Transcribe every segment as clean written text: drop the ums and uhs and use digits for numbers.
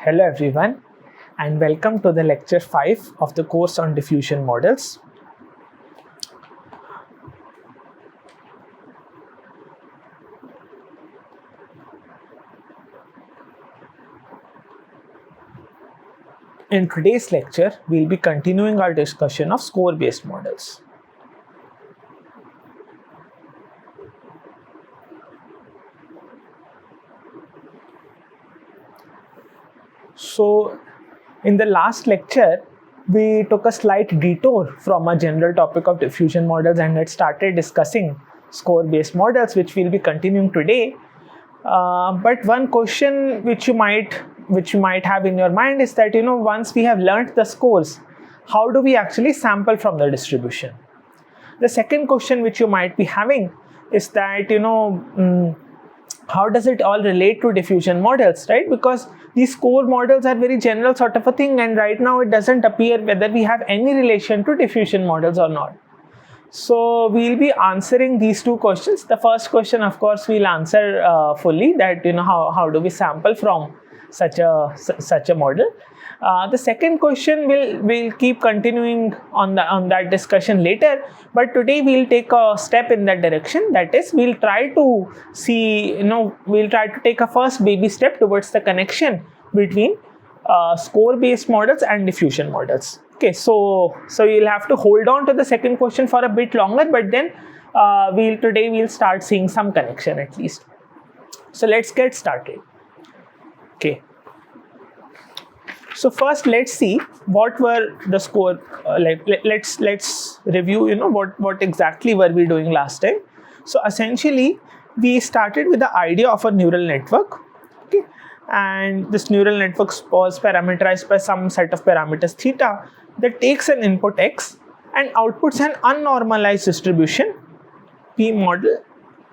Hello everyone and welcome to the lecture 5 of the course on diffusion models. In today's lecture, we'll be continuing our discussion of score-based models. So, in the last lecture, we took a slight detour from a general topic of diffusion models and had started discussing score-based models, which we'll be continuing today. But one question which you might have in your mind is that, once we have learnt the scores, how do we actually sample from the distribution? The second question which you might be having is that, how does it all relate to diffusion models, right? Because these score models are very general sort of a thing, and right now it doesn't appear whether we have any relation to diffusion models or not. So we'll be answering these two questions. The first question, of course, we'll answer fully, that how do we sample from such a model. The second question we'll keep continuing on that discussion later, but today we'll take a step in that direction. That is, we'll try to take a first baby step towards the connection between score-based models and diffusion models. Okay, so you'll have to hold on to the second question for a bit longer, but then today we'll start seeing some connection at least. So let's get started. Okay. So first, let's see what were the score. Let's review. What exactly were we doing last time? So essentially, we started with the idea of a neural network. Okay, and this neural network was parameterized by some set of parameters theta that takes an input x and outputs an unnormalized distribution p model.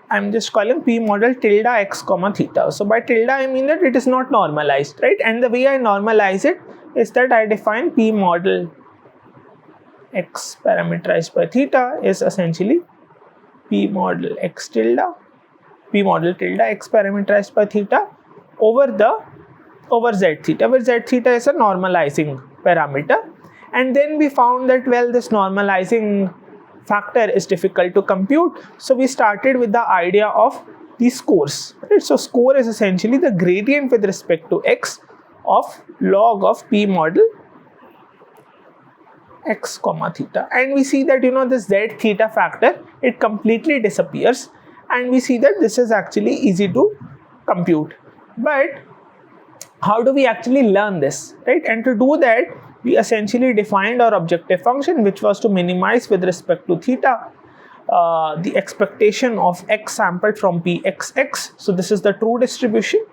I'm just calling p model tilde x comma theta. So by tilde I mean that it is not normalized, right? And the way I normalize it is that I define p model x parameterized by theta is essentially p model x tilde x parameterized by theta over z theta, where z theta is a normalizing parameter. And then we found that, well, this normalizing factor is difficult to compute, so we started with the idea of the scores, right? So score is essentially the gradient with respect to x of log of p model x comma theta, and we see that this z theta factor, it completely disappears, and we see that this is actually easy to compute. But how do we actually learn this, right? And to do that, we essentially defined our objective function, which was to minimize with respect to theta the expectation of x sampled from pxx. So this is the true distribution,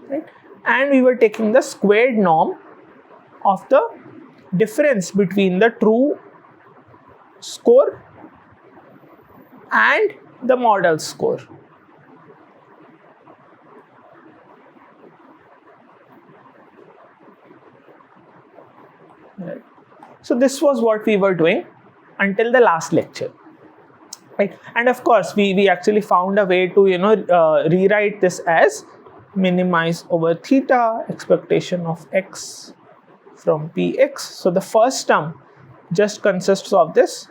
right? And we were taking the squared norm of the difference between the true score and the model score. Right. So this was what we were doing until the last lecture, right? And of course, we actually found a way to rewrite this as minimize over theta expectation of x from px. So the first term just consists of this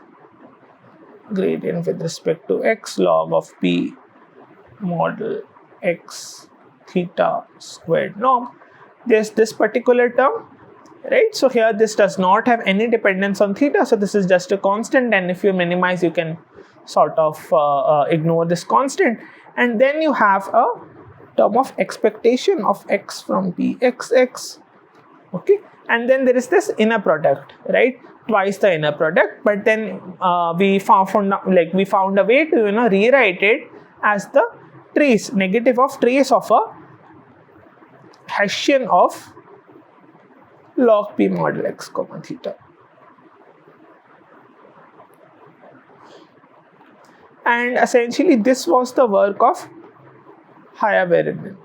gradient with respect to x log of p model x theta squared norm. There's this particular term, right? So here this does not have any dependence on theta, so this is just a constant, and if you minimize you can sort of ignore this constant, and then you have a term of expectation of x from pxx. Okay, and then there is this inner product, right? Twice the inner product, but then we found a way to rewrite it as the trace, negative of trace of a Hessian of log p model x comma theta. And essentially this was the work of Langevin.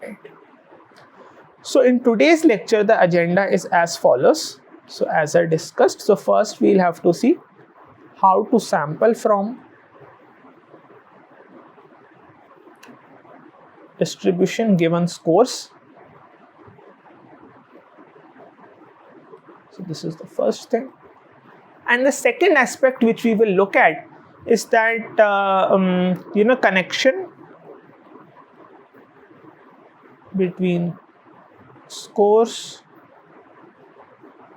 Right. So in today's lecture, the agenda is as follows. So as I discussed, so first we'll have to see how to sample from distribution given scores. So this is the first thing. And the second aspect which we will look at is that connection between scores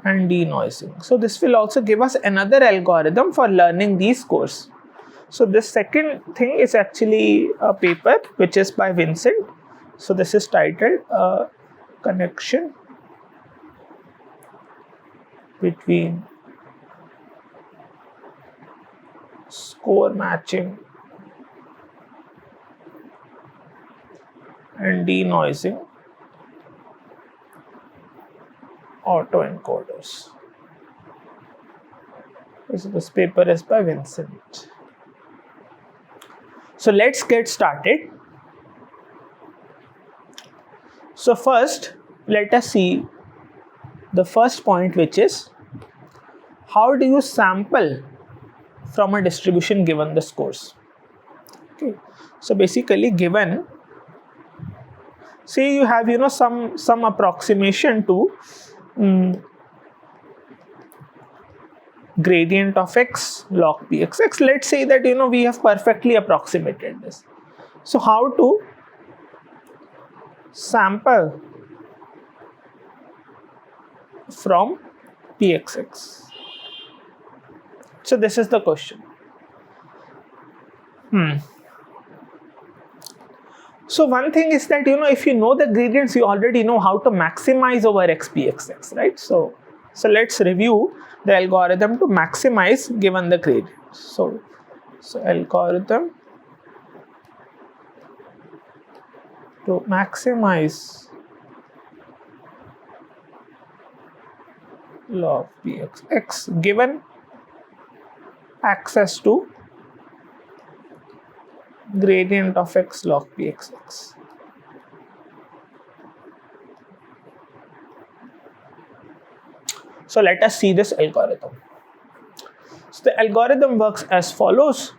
and denoising. So this will also give us another algorithm for learning these scores. So this second thing is actually a paper which is by Vincent. So this is titled Connection between score matching and denoising autoencoders. So this paper is by Vincent. So let's get started. So first, let us see the first point, which is how do you sample from a distribution given the scores. Okay. So basically, given, say you have some approximation to gradient of x log pxx. Let's say that we have perfectly approximated this. So how to sample from pxx? So this is the question. So one thing is that if you know the gradients, you already know how to maximize over x pxx, right? So let's review the algorithm to maximize given the gradient. So algorithm to maximize log pxx given access to gradient of x log pxx. So let us see this algorithm. So the algorithm works as follows.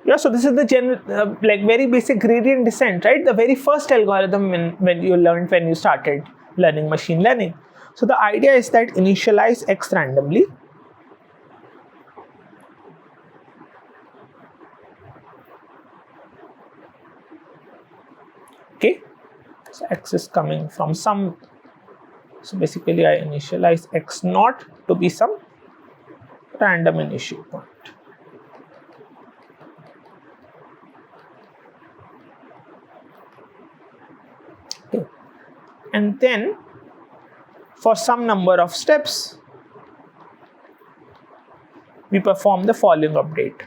Yeah, so this is the very basic gradient descent, right? The very first algorithm when you started learning machine learning. So the idea is that initialize x randomly. Okay, so x is coming from some, so basically I initialize x naught to be some random initial point. Okay, and then for some number of steps we perform the following update,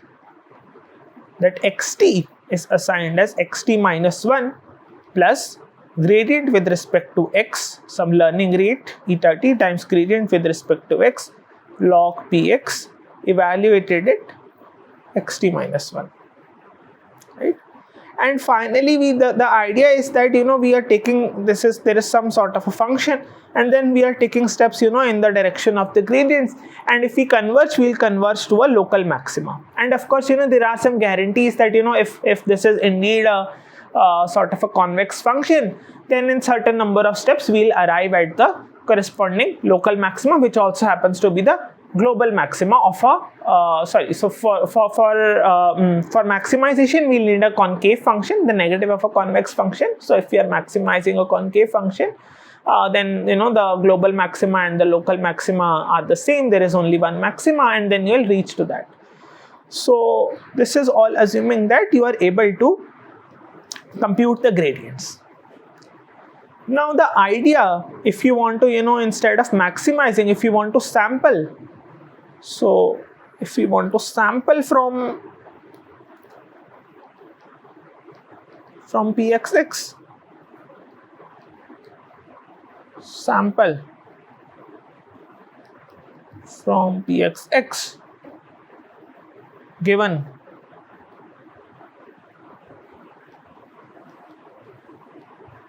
that xt is assigned as xt minus 1 plus gradient with respect to x, some learning rate eta t times gradient with respect to x log px evaluated at xt minus 1, right? And finally the idea is that we are taking there is some sort of a function, and then we are taking steps in the direction of the gradients, and if we converge, we'll converge to a local maxima. And of course there are some guarantees that if this is indeed a sort of a convex function, then in certain number of steps we'll arrive at the corresponding local maxima, which also happens to be the global maxima of a so for maximization we'll need a concave function, the negative of a convex function. So if we are maximizing a concave function, then the global maxima and the local maxima are the same. There is only one maxima, and then you'll reach to that. So this is all assuming that you are able to compute the gradients. Now the idea, if you want to instead of maximizing, if you want to sample, so if we want to sample from pxx, sample from pxx given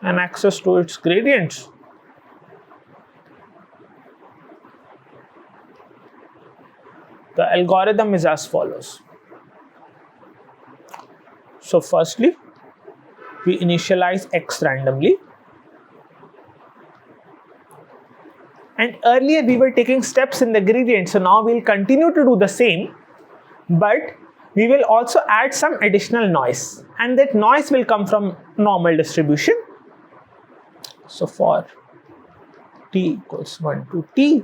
and access to its gradients, the algorithm is as follows. So firstly, we initialize x randomly. And earlier we were taking steps in the gradient, so now we'll continue to do the same, but we will also add some additional noise, and that noise will come from normal distribution. So for t equals 1 to t,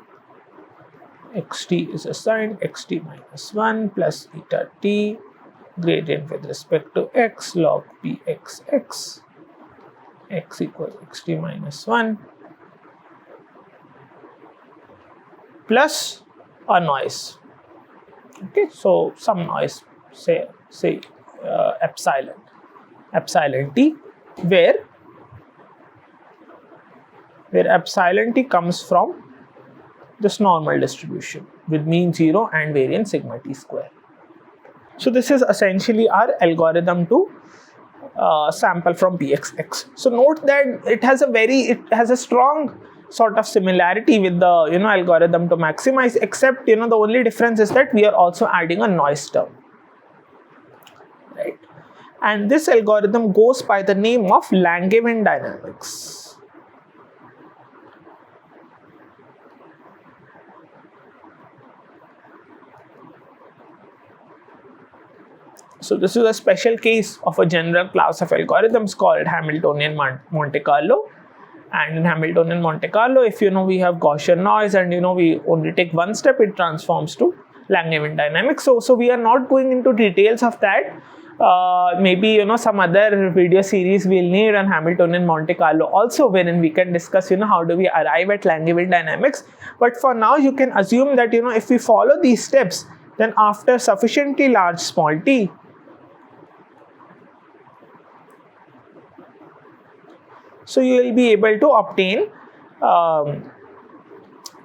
xt is assigned xt minus 1 plus eta t gradient with respect to x log pxx, x equals xt minus 1 plus a noise. Okay, so some noise, say epsilon t, where epsilon t comes from this normal distribution with mean 0 and variance sigma t square. So this is essentially our algorithm to sample from pxx. So note that it has a strong sort of similarity with the algorithm to maximize, except the only difference is that we are also adding a noise term, right? And this algorithm goes by the name of Langevin dynamics. So this is a special case of a general class of algorithms called Hamiltonian Monte Carlo. And in Hamiltonian Monte Carlo, if we have Gaussian noise and we only take one step, it transforms to Langevin dynamics. So we are not going into details of that. Maybe some other video series we'll need on Hamiltonian Monte Carlo also, wherein we can discuss how do we arrive at Langevin dynamics. But for now, you can assume that if we follow these steps, then after sufficiently large small t, so you will be able to obtain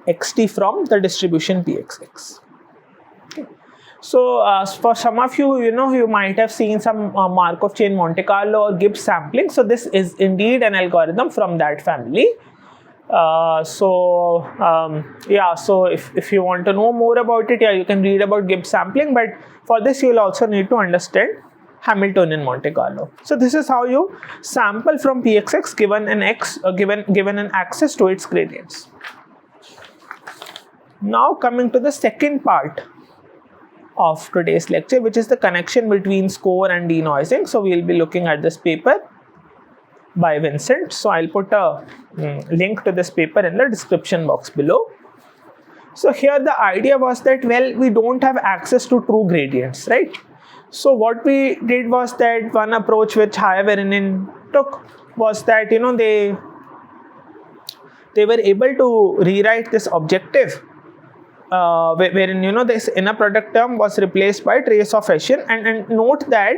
xt from the distribution pxx. Okay. So for some of you, you might have seen some Markov chain Monte Carlo or Gibbs sampling. So this is indeed an algorithm from that family. So if you want to know more about it, you can read about Gibbs sampling. But for this, you will also need to understand Hamiltonian Monte Carlo. So this is how you sample from pxx given an access to its gradients. Now coming to the second part of today's lecture, which is the connection between score and denoising. So we will be looking at this paper by Vincent. So I'll put a link to this paper in the description box below. So here the idea was that, well, we don't have access to true gradients, right? So what we did was that one approach which Langevin took was that they were able to rewrite this objective wherein this inner product term was replaced by trace of Hessian, and note that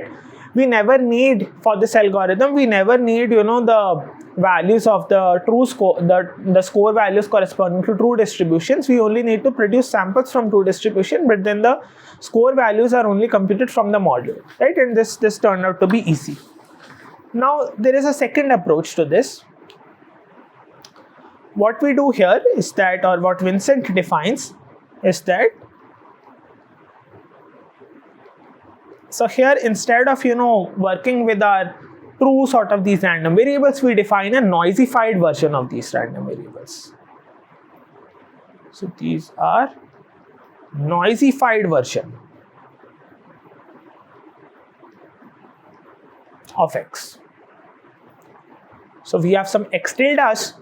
we never need, for this algorithm, we never need the values of the true score, the score values corresponding to true distributions. We only need to produce samples from true distribution, but then the score values are only computed from the model, right? And this turned out to be easy. Now there is a second approach to this. What we do here is that, or what Vincent defines is that, so here instead of working with our true sort of these random variables, we define a noisified version of these random variables. So these are noisified version of x. So we have some x tildes.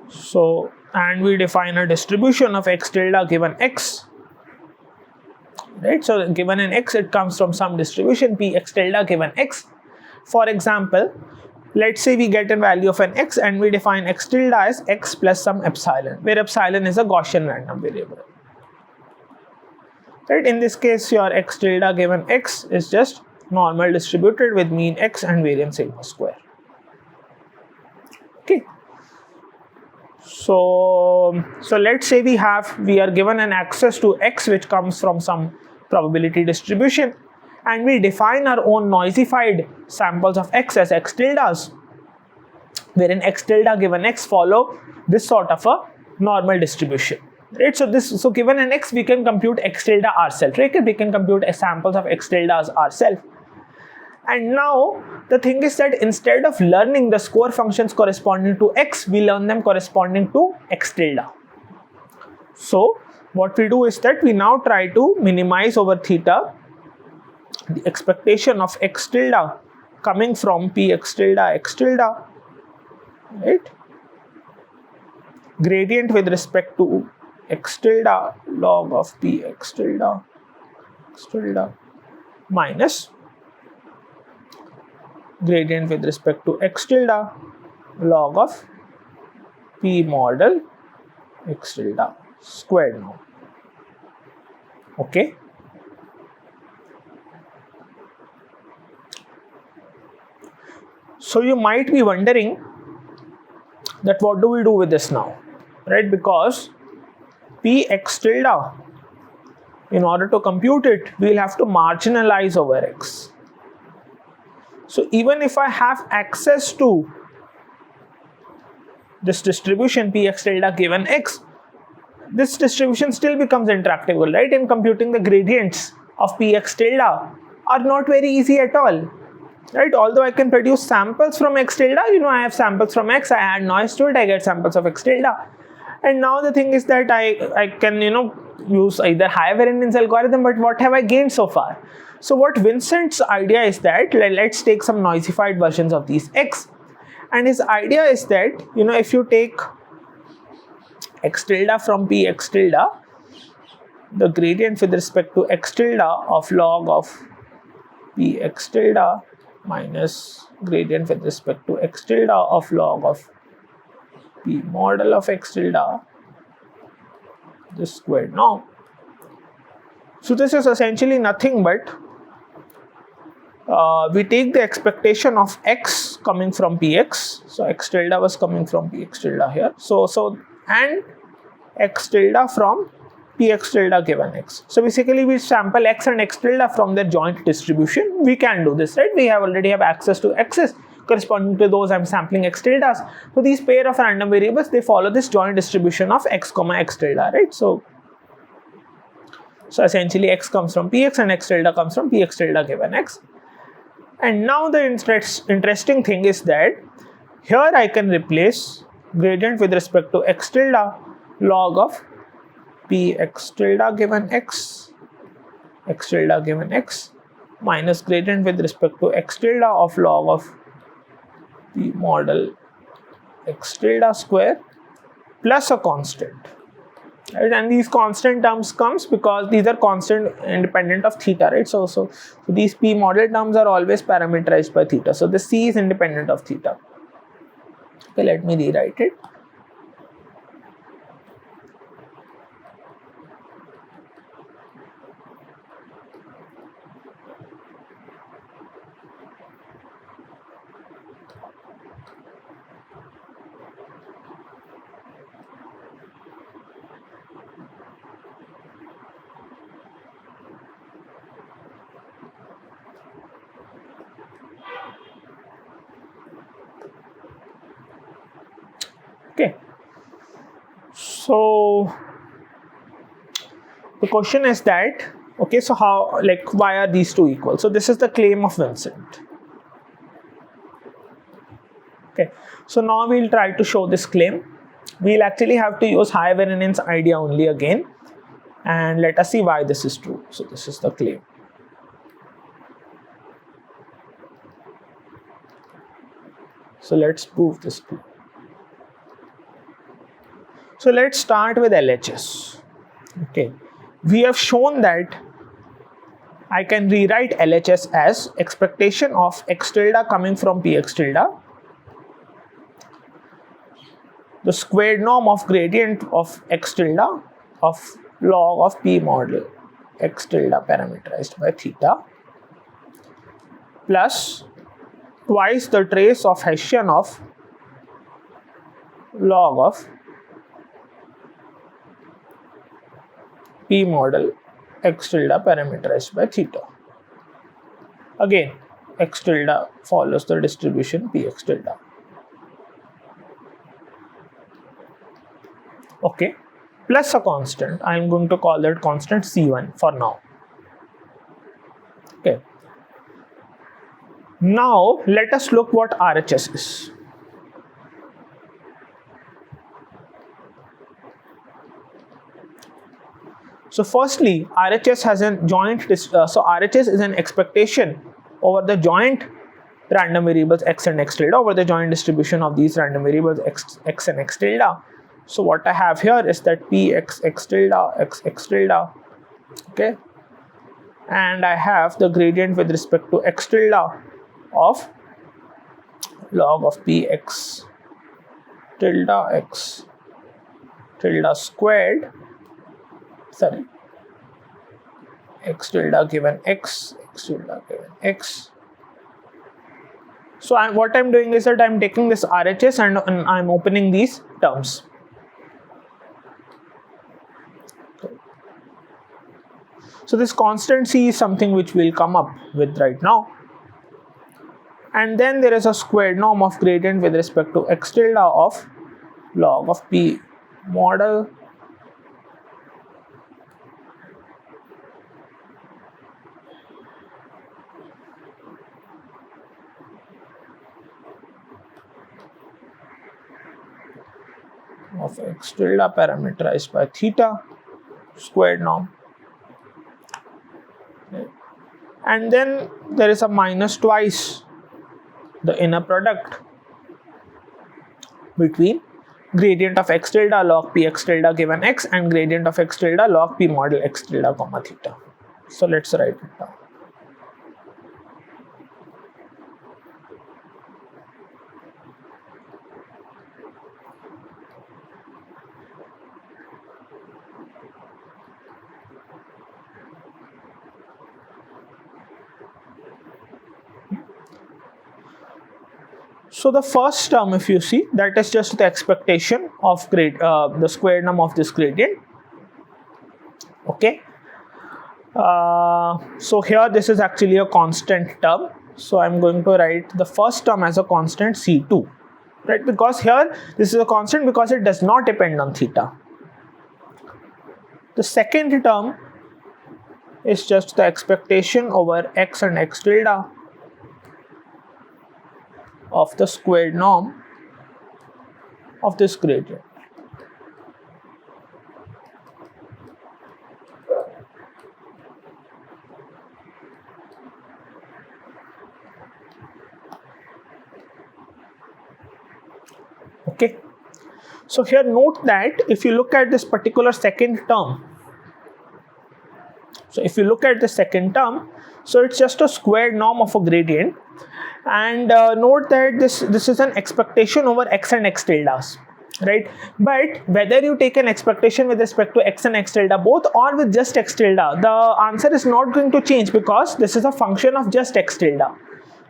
So, and we define a distribution of x tilde given x, right? So given an x, it comes from some distribution p x tilde given x. For example, let's say we get a value of an x and we define x tilde as x plus some epsilon, where epsilon is a Gaussian random variable, right? In this case, your x tilde given x is just normal distributed with mean x and variance sigma square. Okay. So let's say we are given an access to x which comes from some probability distribution, and we define our own noisified samples of x as x tildes, wherein x tilde given x follow this sort of a normal distribution, right? So given an x, we can compute x tilde ourselves, right? We can compute samples of x tilde ourselves. And now the thing is that instead of learning the score functions corresponding to x, we learn them corresponding to x tilde. So what we do is that we now try to minimize over theta the expectation of x tilde coming from p x tilde x tilde, right? Gradient with respect to x tilde log of p x tilde minus gradient with respect to x tilde log of p model x tilde squared now. Okay. So you might be wondering that what do we do with this now, right? Because p x tilde, in order to compute it, we'll have to marginalize over x. So even if I have access to this distribution p x tilde given x, this distribution still becomes intractable, right? In computing the gradients of p x tilde are not very easy at all, right? Although I can produce samples from x tilde, I have samples from x, I add noise to it, I get samples of x tilde. And now the thing is that I can, use either high variance algorithm, but what have I gained so far? So what Vincent's idea is that, let's take some noisified versions of these x. And his idea is that, if you take x tilde from p x tilde, the gradient with respect to x tilde of log of p x tilde minus gradient with respect to x tilde of log of p model of x tilde, this squared now. So this is essentially nothing but we take the expectation of x coming from px. So x tilde was coming from px tilde here. So and x tilde from px tilde given x. So basically we sample x and x tilde from their joint distribution. We can do this, right? We already have access to x's corresponding to those I'm sampling x tildes. So these pair of random variables, they follow this joint distribution of x comma x tilde, right? So essentially x comes from px and x tilde comes from px tilde given x. And now the interesting thing is that here I can replace gradient with respect to x tilde log of p x tilde given x tilde given x minus gradient with respect to x tilde of log of p model x tilde square plus a constant, right? And these constant terms comes because these are constant independent of theta, right? So these p model terms are always parameterized by theta. So the c is independent of theta. Okay, let me rewrite it. Okay, so the question is that, okay, so how, why are these two equal? So this is the claim of Vincent. Okay, so now we'll try to show this claim. We'll actually have to use high variance idea only again, and let us see why this is true. So this is the claim. So let's prove this true. So let's start with LHS. Okay, we have shown that I can rewrite LHS as expectation of x tilde coming from px tilde, the squared norm of gradient of x tilde of log of p model x tilde parameterized by theta plus twice the trace of Hessian of log of p model x tilde parameterized by theta. Again, x tilde follows the distribution px tilde. Okay, plus a constant. I am going to call that constant C1 for now. Okay. Now let us look what RHS is. So firstly, RHS has a joint, so RHS is an expectation over the joint random variables x and x tilde over the joint distribution of these random variables x and x tilde. So what I have here is that p x x tilde x tilde, okay, and I have the gradient with respect to x tilde of log of p x tilde x tilde squared, sorry, x tilde given x tilde given x. So what I'm doing is that I'm taking this RHS and I'm opening these terms. So this constant C is something which we'll come up with right now. And then there is a squared norm of gradient with respect to x tilde of log of p model of x tilde parameterized by theta squared norm. Okay. And then there is a minus twice the inner product between gradient of x tilde log p x tilde given x and gradient of x tilde log p model x tilde comma theta. So let's write it down. So the first term, if you see, that is just the expectation of the square norm of this gradient. Okay. So here this is actually a constant term. So I'm going to write the first term as a constant C2, right? Because here this is a constant because it does not depend on theta. The second term is just the expectation over x and x tilde of the squared norm of this gradient. Okay. So here note that if you look at this particular second term, so if you look at the second term, so it's just a squared norm of a gradient. And note that this is an expectation over x and x tildes, right? But whether you take an expectation with respect to x and x tilde both or with just x tilde, the answer is not going to change because this is a function of just x tilde.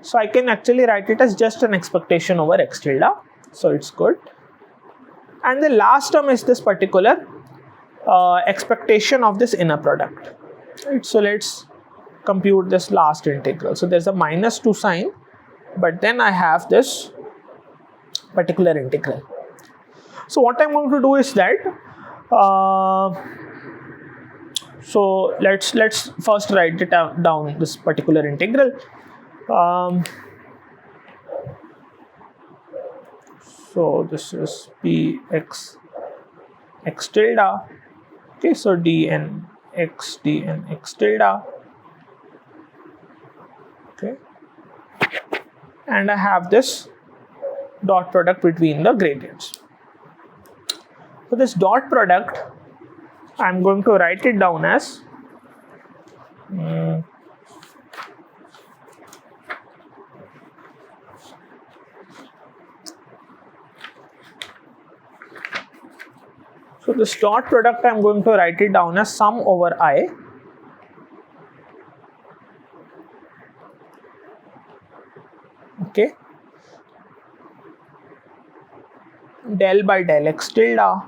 So I can actually write it as just an expectation over x tilde. So it's good. And the last term is this particular expectation of this inner product. Right? So let's compute this last integral. So there's a minus 2 sign, but then I have this particular integral. So what I'm going to do is that so let's first write it down this particular integral. So this is p x x tilde. Okay, so dn x tilde. Okay, and I have this dot product between the gradients. So this dot product, I'm going to write it down as so this dot product I'm going to write it down as sum over I okay del by del x tilde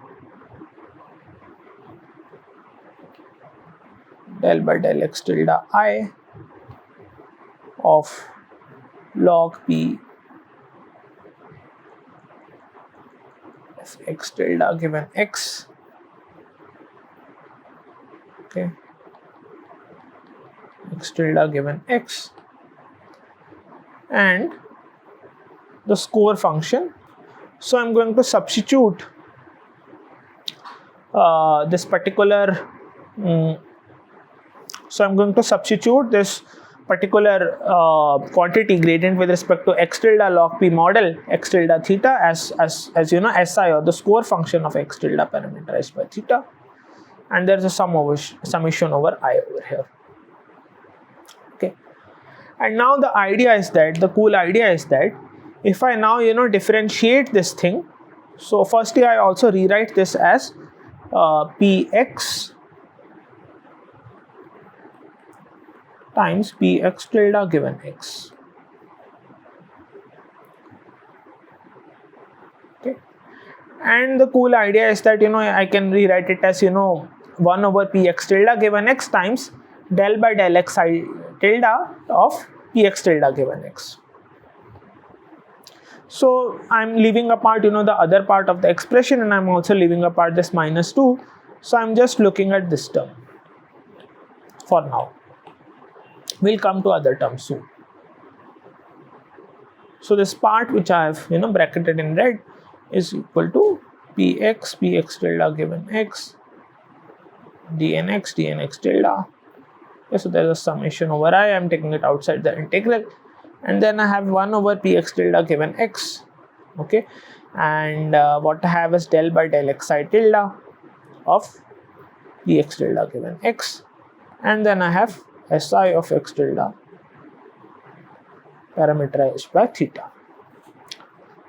del by del x tilde I of log p of x tilde given x. Okay, x tilde given x, and the score function. So I'm going to substitute this particular this particular quantity gradient with respect to x tilde log p model x tilde theta as you know, SI, or the score function of x tilde parameterized by theta, and there's a summation over I over here. Okay, and now the cool idea is that if I now, you know, differentiate this thing, so firstly I also rewrite this as px times px tilde given x. Okay, and the cool idea is that, you know, I can rewrite it as, you know, 1 over px tilde given x times del by del x I tilde of px tilde given x. So I'm leaving apart, you know, the other part of the expression, and I'm also leaving apart this -2. So I'm just looking at this term for now. We'll come to other terms soon. So this part which I have, you know, bracketed in red is equal to px tilde given x dnx tilde. Okay, so there's a summation over I. I'm taking it outside the integral, and then I have 1 over px tilde given x. Okay, and what I have is del by del xi tilde of px tilde given x, and then I have SI of x tilde parameterized by theta.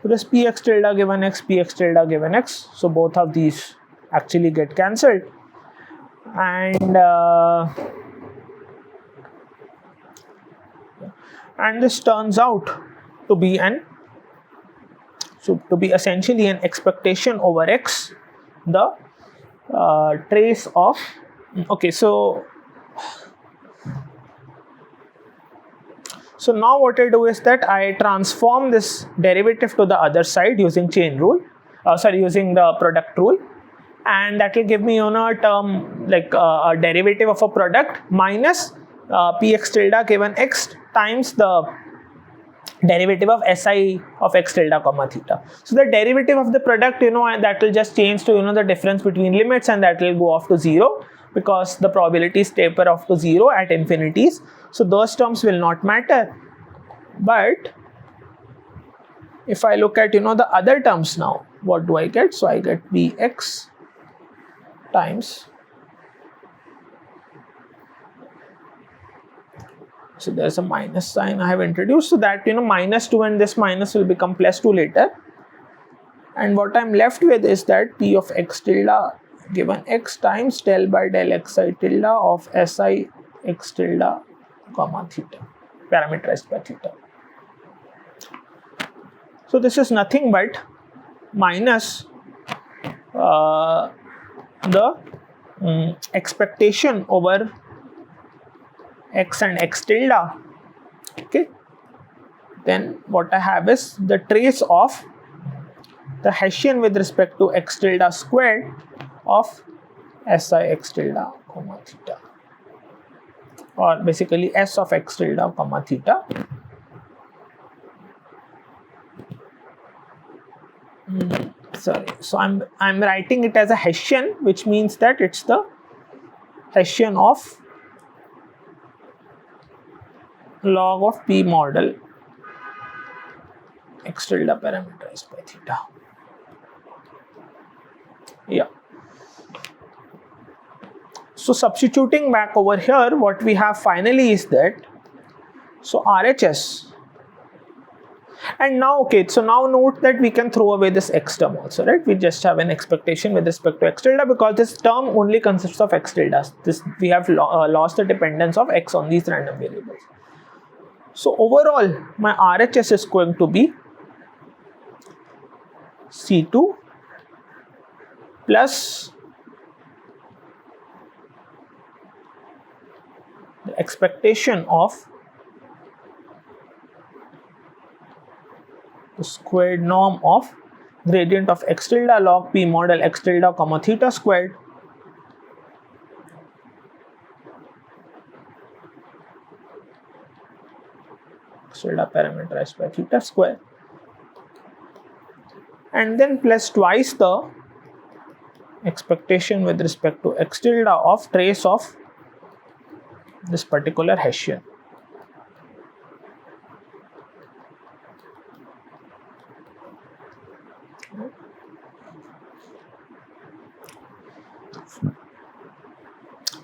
So this px tilde given x, px tilde given x, so both of these actually get cancelled, and this turns out to be essentially an expectation over x, the trace of, okay, so now what I do is that I transform this derivative to the other side using chain rule, using the product rule, and that will give me, you know, a term like a derivative of a product minus px tilde given x times the derivative of SI of x tilde comma theta. So the derivative of the product, you know, and that will just change to, you know, the difference between limits, and that will go off to 0 because the probabilities taper off to 0 at infinities. So those terms will not matter. But if I look at, you know, the other terms now, what do I get? So I get px times, so there's a minus sign I have introduced, so that, you know, -2 and this minus will become +2 later, and what I'm left with is that p of x tilde given x times del by del xi tilde of SI x tilde comma theta parameterized by theta. So this is nothing but minus the expectation over x and x tilde. Okay, then what I have is the trace of the Hessian with respect to x tilde squared of SI x tilde comma theta, or basically S of x tilde comma theta. Sorry, so I'm writing it as a Hessian, which means that it's the Hessian of log of p model x tilde parameterized by theta. Yeah. So substituting back over here, what we have finally is that, so RHS, and now, okay, so now note that we can throw away this x term also, right? We just have an expectation with respect to x tilde because this term only consists of x tilde. This we have lost the dependence of x on these random variables. So overall, my RHS is going to be C2 plus the expectation of the squared norm of gradient of x tilde log p model x tilde comma theta squared tilde parameterized by theta square, and then plus twice the expectation with respect to x tilde of trace of this particular Hessian.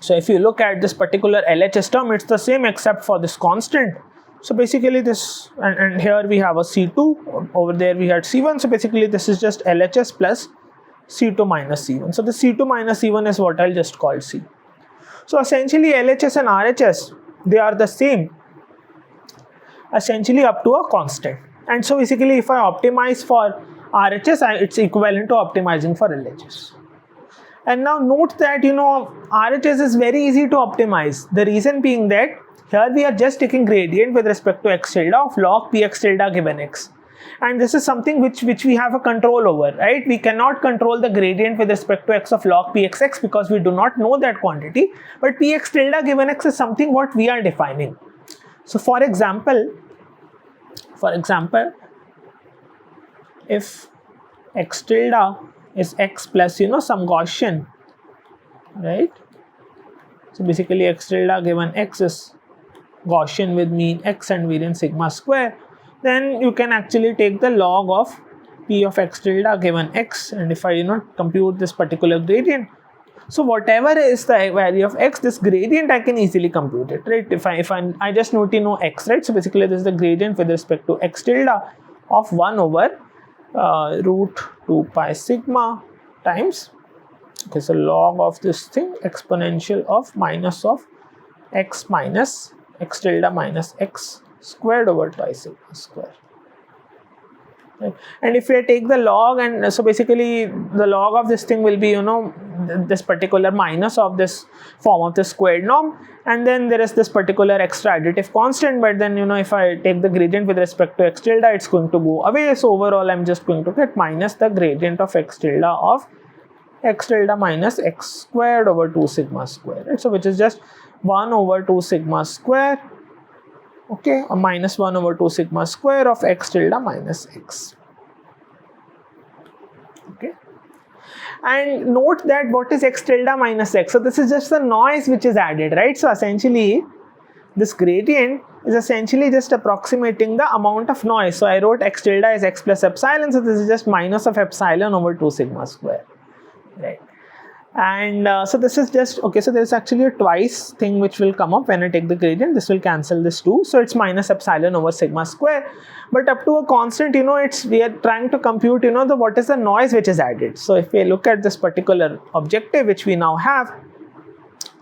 So if you look at this particular LHS term, it's the same except for this constant. So basically this, and here we have a C2, over there we had C1. So basically this is just LHS plus C2 minus C1. So the C2 minus C1 is what I'll just call C. So essentially LHS and RHS, they are the same, essentially up to a constant. And so basically if I optimize for RHS, it's equivalent to optimizing for LHS. And now note that RHS is very easy to optimize. The reason being that here we are just taking gradient with respect to x tilde of log px tilde given x. And this is something which we have a control over, right? We cannot control the gradient with respect to x of log pxx because we do not know that quantity. But px tilde given x is something what we are defining. So for example, if x tilde is x plus some Gaussian, right? So basically x tilde given x is Gaussian with mean x and variance sigma square, then you can actually take the log of p of x tilde given x, and if I compute this particular gradient, so whatever is the value of x, this gradient I can easily compute it, right? If I just need to know x, right? So basically this is the gradient with respect to x tilde of 1 over root 2 pi sigma times, okay, so log of this thing exponential of minus of x minus x tilde minus x squared over 2 pi sigma square. Right. And if we take the log, and so basically the log of this thing will be this particular minus of this form of the squared norm, and then there is this particular extra additive constant, but then if I take the gradient with respect to x tilde, it's going to go away. So overall I'm just going to get minus the gradient of x tilde of x tilde minus x squared over 2 sigma square, right? So which is just 1 over 2 sigma square, okay, or minus 1 over 2 sigma square of x tilde minus x. Okay, and note that what is x tilde minus x? So this is just the noise which is added, right? So essentially this gradient is essentially just approximating the amount of noise. So I wrote x tilde is x plus epsilon, so this is just minus of epsilon over 2 sigma square, right? And so this is just, okay, so there is actually a twice thing which will come up when I take the gradient. This will cancel this too, so it's minus epsilon over sigma square, but up to a constant, we are trying to compute what is the noise which is added. So if we look at this particular objective which we now have,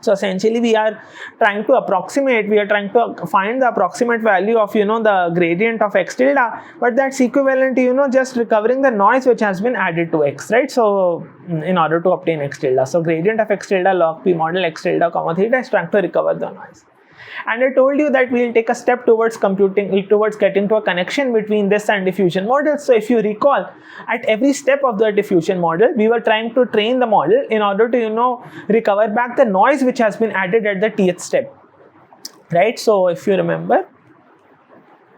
so essentially we are trying to find the approximate value of the gradient of x tilde, but that's equivalent to just recovering the noise which has been added to x, right? So in order to obtain x tilde, so gradient of x tilde log p model x tilde comma theta is trying to recover the noise. And I told you that we will take a step towards getting to a connection between this and diffusion model. So if you recall, at every step of the diffusion model, we were trying to train the model in order to recover back the noise which has been added at the tth step, right? So if you remember,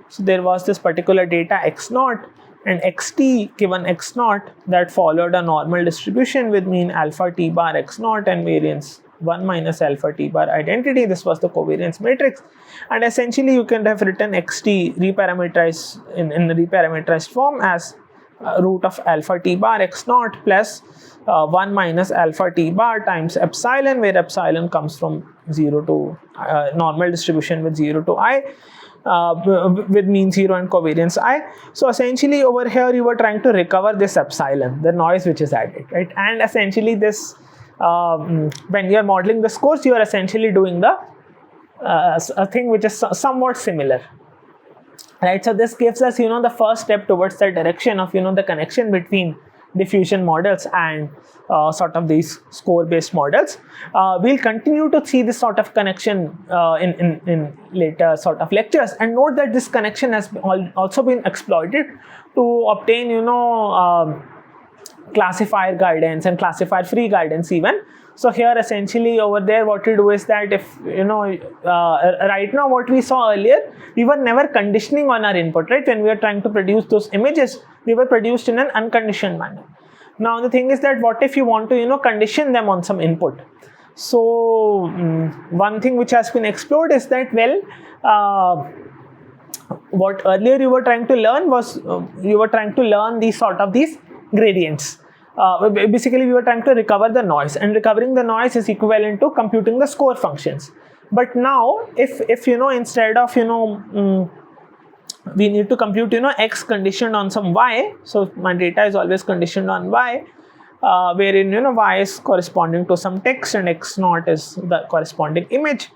so there was this particular data x naught and xt given x naught that followed a normal distribution with mean alpha t bar x naught and variance 1 minus alpha t bar identity. This was the covariance matrix, and essentially you can have written xt reparameterized in the reparameterized form as root of alpha t bar x naught plus 1 minus alpha t bar times epsilon, where epsilon comes from 0 to normal distribution with 0 to I, with mean 0 and covariance I. So essentially over here you were trying to recover this epsilon, the noise which is added, right? And essentially this when you are modeling this course, you are essentially doing the a thing which is somewhat similar, right? So this gives us the first step towards the direction of the connection between diffusion models and sort of these score based models. We'll continue to see this sort of connection in later sort of lectures, and note that this connection has also been exploited to obtain classifier guidance and classifier free guidance even. So here essentially over there what we do is that if right now what we saw earlier, we were never conditioning on our input, right? When we were trying to produce those images, they were produced in an unconditioned manner. Now the thing is that what if you want to condition them on some input? So one thing which has been explored is that, well, what earlier you were trying to learn was you were trying to learn these gradients. Basically we were trying to recover the noise, and recovering the noise is equivalent to computing the score functions. But now if instead of we need to compute x conditioned on some y, so my data is always conditioned on y, wherein y is corresponding to some text and x naught is the corresponding image.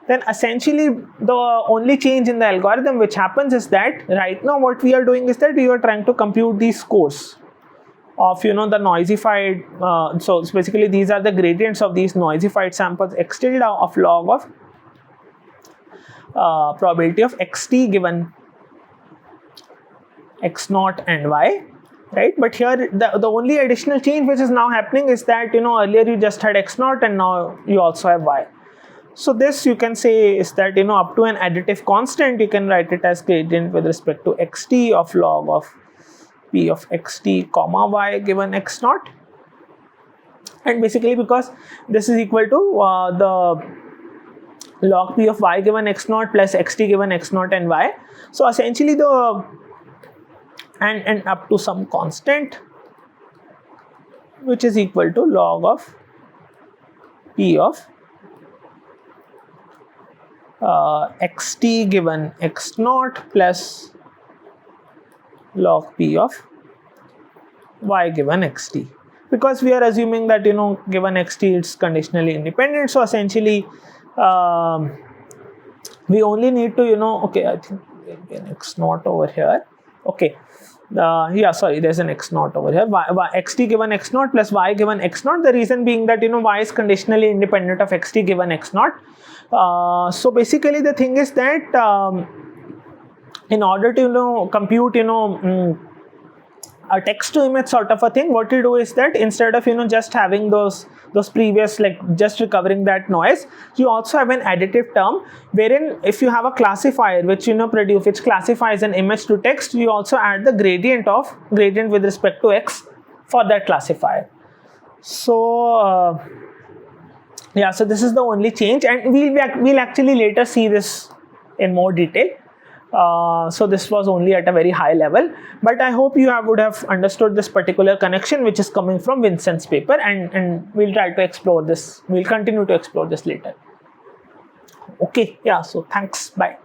Then essentially the only change in the algorithm which happens is that right now what we are doing is that we are trying to compute these scores of the noisified, so basically these are the gradients of these noisified samples x tilde of log of probability of xt given x naught and y, right? But here the only additional change which is now happening is that earlier you just had x naught and now you also have y. So this you can say is that up to an additive constant you can write it as gradient with respect to xt of log of p of xt comma y given x naught, and basically because this is equal to the log p of y given x naught plus xt given x naught and y, so essentially the and up to some constant which is equal to log of p of xt given x naught plus log p of y given xt, because we are assuming that given xt it's conditionally independent. So essentially we only need to okay, I think an x naught over here, okay, yeah, sorry, there's an x naught over here, xt given x naught plus y given x naught, the reason being that y is conditionally independent of xt given x naught. So basically the thing is that in order to compute a text to image sort of a thing, what you do is that instead of just having those previous, like just recovering that noise, you also have an additive term wherein if you have a classifier which which classifies an image to text, you also add the gradient with respect to x for that classifier. So yeah, so this is the only change, and we'll actually later see this in more detail. So this was only at a very high level, but I hope you would have understood this particular connection which is coming from Vincent's paper, and we'll try to explore this. We'll continue to explore this later. Okay, yeah, so thanks, bye.